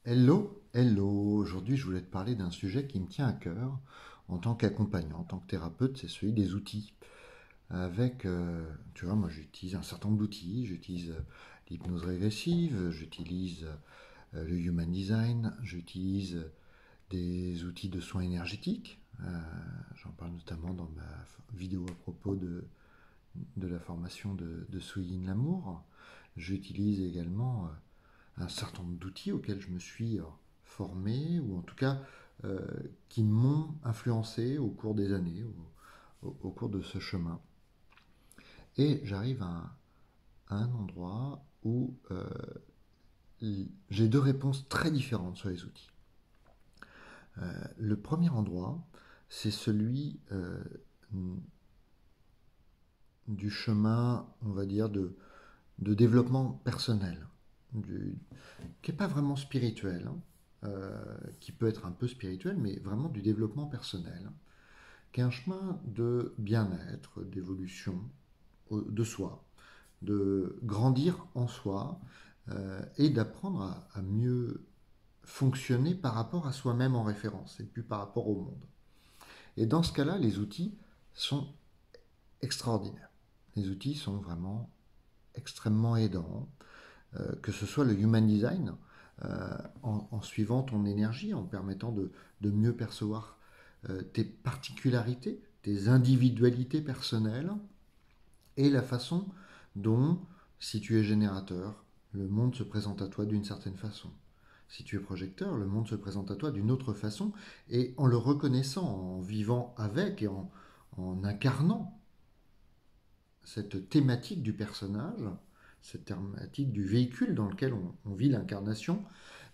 Hello, hello. Aujourd'hui, je voulais te parler d'un sujet qui me tient à cœur en tant qu'accompagnant, en tant que thérapeute, c'est celui des outils. Tu vois, moi j'utilise un certain nombre d'outils. J'utilise l'hypnose régressive, j'utilise le human design, j'utilise des outils de soins énergétiques. J'en parle notamment dans ma vidéo à propos de la formation de Souyin Lamour. J'utilise également un certain nombre d'outils auxquels je me suis formé, ou en tout cas euh, qui m'ont influencé au cours des années, au cours de ce chemin. Et j'arrive à un endroit où j'ai deux réponses très différentes sur les outils. Le premier endroit, c'est celui du chemin, on va dire, de développement personnel, qui n'est pas vraiment spirituel, hein, qui peut être un peu spirituel, mais vraiment du développement personnel, hein, qui est un chemin de bien-être, d'évolution de soi, de grandir en soi et d'apprendre à mieux fonctionner par rapport à soi-même en référence et puis par rapport au monde. Et dans ce cas-là, les outils sont extraordinaires. Les outils sont vraiment extrêmement aidants, que ce soit le human design, en suivant ton énergie, en permettant de mieux percevoir tes particularités, tes individualités personnelles, et la façon dont, si tu es générateur, le monde se présente à toi d'une certaine façon. Si tu es projecteur, le monde se présente à toi d'une autre façon, et en le reconnaissant, en vivant avec et en incarnant cette thématique du personnage, cette thématique du véhicule dans lequel on vit l'incarnation,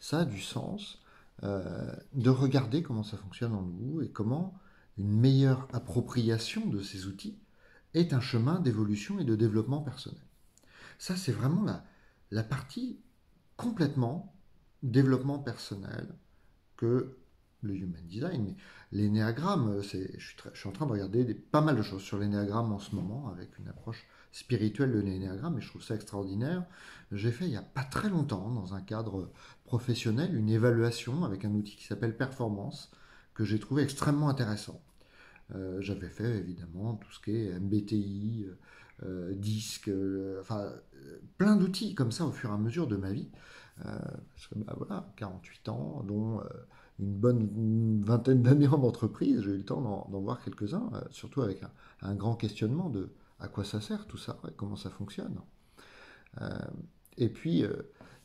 ça a du sens de regarder comment ça fonctionne en nous et comment une meilleure appropriation de ces outils est un chemin d'évolution et de développement personnel. Ça, c'est vraiment la partie complètement développement personnel que le human design. Mais l'énéagramme, je suis en train de regarder pas mal de choses sur l'énéagramme en ce moment, avec une approche spirituelle de l'énéagramme, et je trouve ça extraordinaire. J'ai fait il n'y a pas très longtemps, dans un cadre professionnel, une évaluation avec un outil qui s'appelle Performance, que j'ai trouvé extrêmement intéressant. J'avais fait évidemment tout ce qui est MBTI, disque, plein d'outils comme ça au fur et à mesure de ma vie. Parce que bah, voilà, 48 ans, dont une bonne vingtaine d'années en entreprise, j'ai eu le temps d'en voir quelques-uns, surtout avec un grand questionnement de à quoi ça sert tout ça, et comment ça fonctionne. Euh, et puis,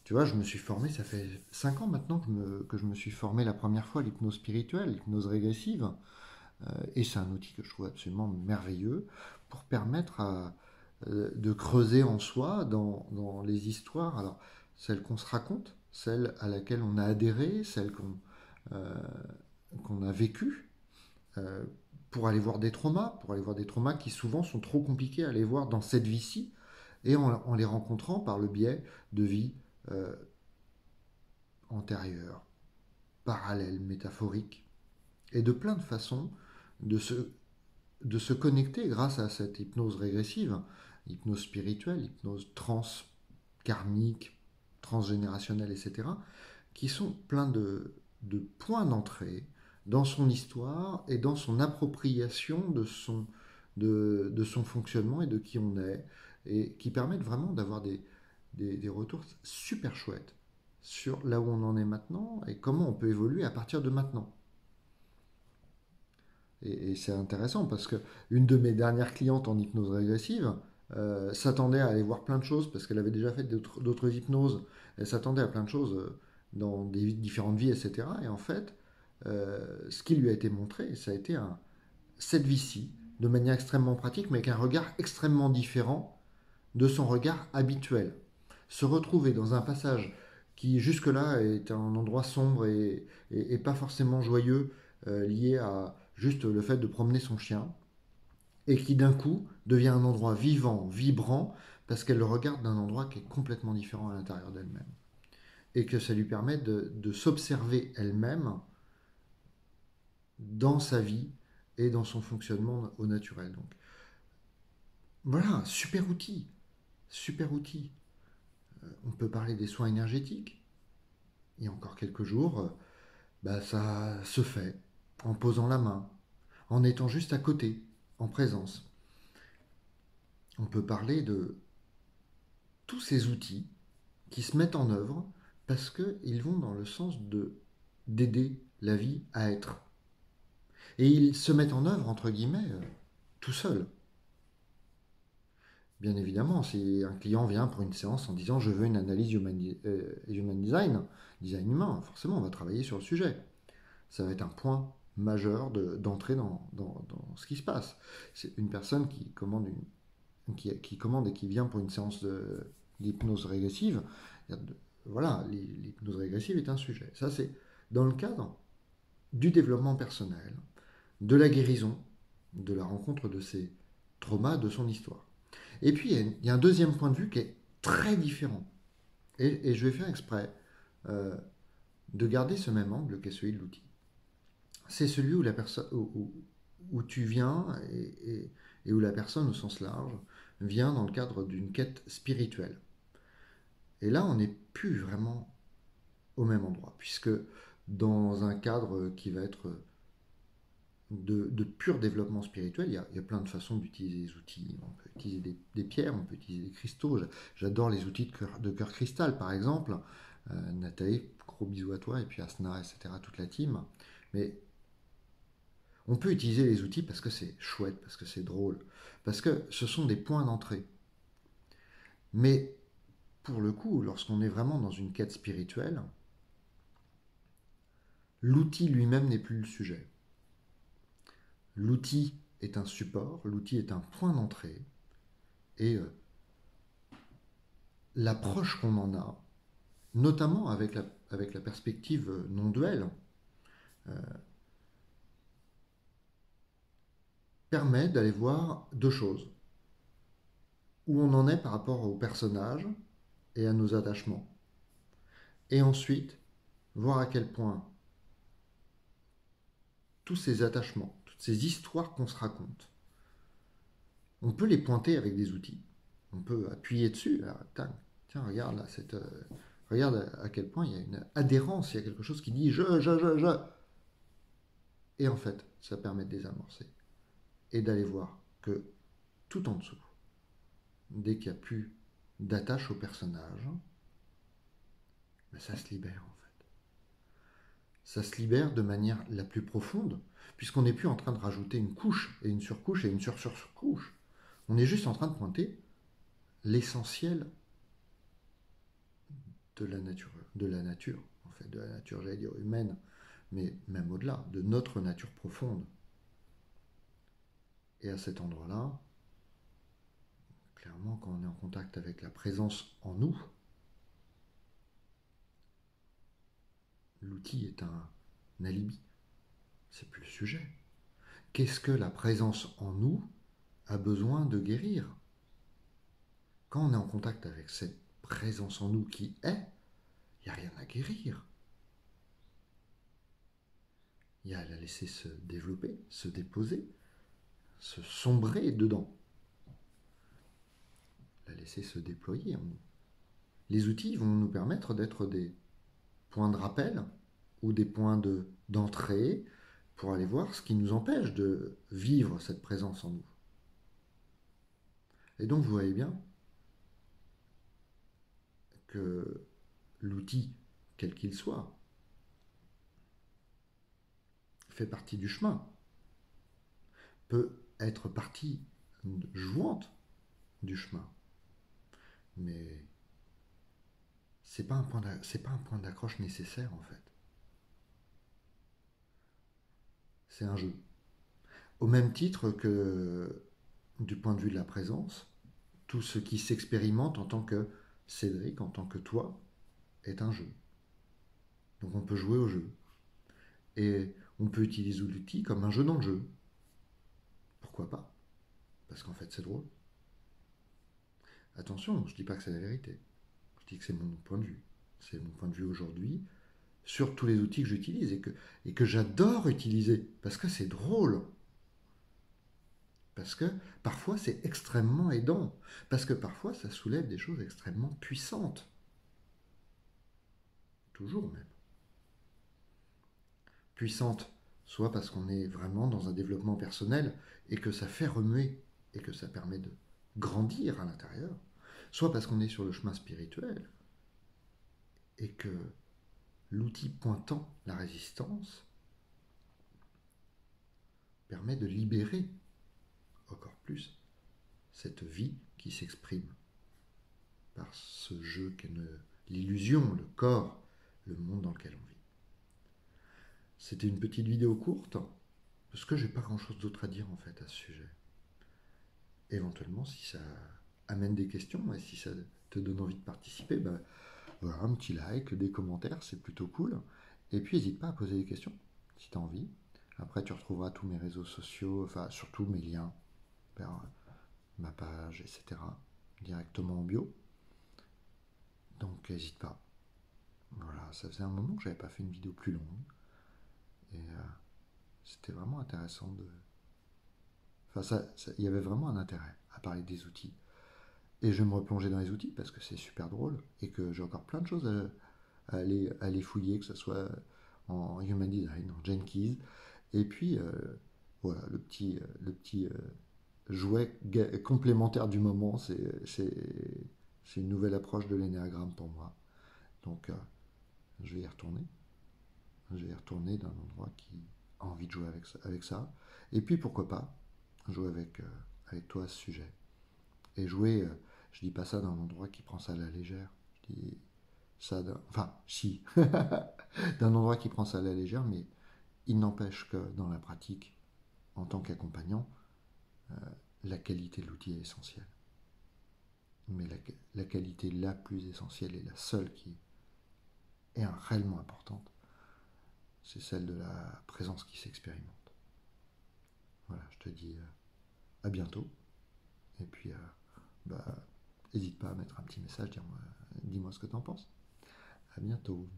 tu vois, je me suis formé, ça fait 5 ans maintenant que je me suis formé la première fois à l'hypnose spirituelle, l'hypnose régressive. Et c'est un outil que je trouve absolument merveilleux pour permettre de creuser en soi dans les histoires, alors celles qu'on se raconte, celles à laquelle on a adhéré, celles euh, qu'on a vécues, euh, pour aller voir des traumas qui souvent sont trop compliqués à aller voir dans cette vie-ci, et en les rencontrant par le biais de vies euh, antérieures, parallèles, métaphoriques, et de plein de façons de de se connecter grâce à cette hypnose régressive, hypnose spirituelle, hypnose karmique, transgénérationnelle, etc., qui sont pleins de points d'entrée dans son histoire et dans son appropriation de son fonctionnement et de qui on est, et qui permettent vraiment d'avoir des retours super chouettes sur là où on en est maintenant et comment on peut évoluer à partir de maintenant. Et c'est intéressant parce que une de mes dernières clientes en hypnose régressive s'attendait à aller voir plein de choses parce qu'elle avait déjà fait d'autres hypnoses. Elle s'attendait à plein de choses dans des différentes vies, etc. Et en fait, ce qui lui a été montré, ça a été cette vie-ci, de manière extrêmement pratique, mais avec un regard extrêmement différent de son regard habituel. Se retrouver dans un passage qui jusque-là est un endroit sombre et pas forcément joyeux, lié à juste le fait de promener son chien, et qui d'un coup devient un endroit vivant, vibrant, parce qu'elle le regarde d'un endroit qui est complètement différent à l'intérieur d'elle-même. Et que ça lui permet de s'observer elle-même dans sa vie et dans son fonctionnement au naturel. Donc voilà, super outil, super outil. On peut parler des soins énergétiques. il y a encore quelques jours, ça se fait en posant la main, en étant juste à côté, en présence. On peut parler de tous ces outils qui se mettent en œuvre parce qu'ils vont dans le sens d'aider la vie à être. Et ils se mettent en œuvre, entre guillemets, tout seuls. Bien évidemment, si un client vient pour une séance en disant je veux une analyse human design, design humain, forcément on va travailler sur le sujet. Ça va être un point majeur d'entrée dans ce qui se passe. C'est une personne qui commande et qui vient pour une séance d'hypnose régressive. Voilà, l'hypnose régressive est un sujet. Ça, c'est dans le cadre du développement personnel, de la guérison, de la rencontre de ses traumas, de son histoire. Et puis, il y a un deuxième point de vue qui est très différent. Et je vais faire exprès de garder ce même angle qu'est celui de l'outil. C'est celui où, où tu viens et où la personne, au sens large, vient dans le cadre d'une quête spirituelle. Et là, on n'est plus vraiment au même endroit, puisque dans un cadre qui va être de pur développement spirituel, il y a plein de façons d'utiliser les outils. On peut utiliser des pierres, on peut utiliser des cristaux. J'adore les outils de cœur cristal, par exemple. Nathalie, gros bisous à toi, et puis Asna, etc., toute la team. Mais on peut utiliser les outils parce que c'est chouette, parce que c'est drôle, parce que ce sont des points d'entrée. Mais pour le coup, lorsqu'on est vraiment dans une quête spirituelle, l'outil lui-même n'est plus le sujet. L'outil est un support, l'outil est un point d'entrée, et l'approche qu'on en a, notamment avec la perspective non duelle, permet d'aller voir deux choses. Où on en est par rapport au personnage et à nos attachements. Et ensuite, voir à quel point tous ces attachements, toutes ces histoires qu'on se raconte, on peut les pointer avec des outils. On peut appuyer dessus. Alors, tiens, regarde là, regarde à quel point il y a une adhérence, il y a quelque chose qui dit je. Et en fait, ça permet de désamorcer et d'aller voir que tout en dessous, dès qu'il n'y a plus d'attache au personnage, ça se libère en fait. Ça se libère de manière la plus profonde, puisqu'on n'est plus en train de rajouter une couche et une surcouche et une surcouche. On est juste en train de pointer l'essentiel de la nature, en fait, de la nature, j'allais dire humaine, mais même au-delà, de notre nature profonde. Et à cet endroit-là, clairement, quand on est en contact avec la présence en nous, l'outil est un alibi. C'est plus le sujet. Qu'est-ce que la présence en nous a besoin de guérir? Quand on est en contact avec cette présence en nous qui est, il n'y a rien à guérir. Il y a à la laisser se développer, se déposer, se sombrer dedans. La laisser se déployer en nous. Les outils vont nous permettre d'être des points de rappel ou des points d'entrée pour aller voir ce qui nous empêche de vivre cette présence en nous. Et donc vous voyez bien que l'outil, quel qu'il soit, fait partie du chemin, peut être partie jouante du chemin. Mais c'est pas un point d'accroche nécessaire en fait. C'est un jeu. Au même titre que du point de vue de la présence, tout ce qui s'expérimente en tant que Cédric, en tant que toi, est un jeu. Donc on peut jouer au jeu. Et on peut utiliser l'outil comme un jeu dans le jeu. Pourquoi pas? Parce qu'en fait c'est drôle. Attention, je ne dis pas que c'est la vérité. Je dis que c'est mon point de vue. C'est mon point de vue aujourd'hui sur tous les outils que j'utilise et que j'adore utiliser parce que c'est drôle. Parce que parfois c'est extrêmement aidant. Parce que parfois ça soulève des choses extrêmement puissantes. Toujours même. puissante, soit parce qu'on est vraiment dans un développement personnel et que ça fait remuer et que ça permet de grandir à l'intérieur, soit parce qu'on est sur le chemin spirituel et que l'outil pointant, la résistance, permet de libérer encore plus cette vie qui s'exprime par ce jeu qu'est l'illusion, le corps, le monde dans lequel on vit. C'était une petite vidéo courte, parce que j'ai pas grand-chose d'autre à dire en fait à ce sujet. Éventuellement, si ça amène des questions et si ça te donne envie de participer, ben, voilà, un petit like, des commentaires, c'est plutôt cool. Et puis n'hésite pas à poser des questions si tu as envie. Après, tu retrouveras tous mes réseaux sociaux, enfin surtout mes liens vers ma page, etc. directement en bio. Donc n'hésite pas. Voilà, ça faisait un moment que j'avais pas fait une vidéo plus longue. Et c'était vraiment intéressant de. Enfin, il y avait vraiment un intérêt à parler des outils. Et je vais me replonger dans les outils parce que c'est super drôle et que j'ai encore plein de choses à aller fouiller, que ce soit en Human Design, en Jenkins. Et puis, voilà, le petit jouet complémentaire du moment, c'est une nouvelle approche de l'énéagramme pour moi. Donc, je vais y retourner. Je vais y retourner d'un endroit qui a envie de jouer avec ça. Et puis, pourquoi pas, jouer avec toi à ce sujet. Et jouer, je dis pas ça d'un endroit qui prend ça à la légère. Je dis ça enfin, si, d'un endroit qui prend ça à la légère, mais il n'empêche que dans la pratique, en tant qu'accompagnant, la qualité de l'outil est essentielle. Mais la qualité la plus essentielle et la seule qui est réellement importante, c'est celle de la présence qui s'expérimente. Voilà, je te dis à bientôt. Et puis, bah, n'hésite pas à mettre un petit message, dis-moi ce que tu en penses. À bientôt.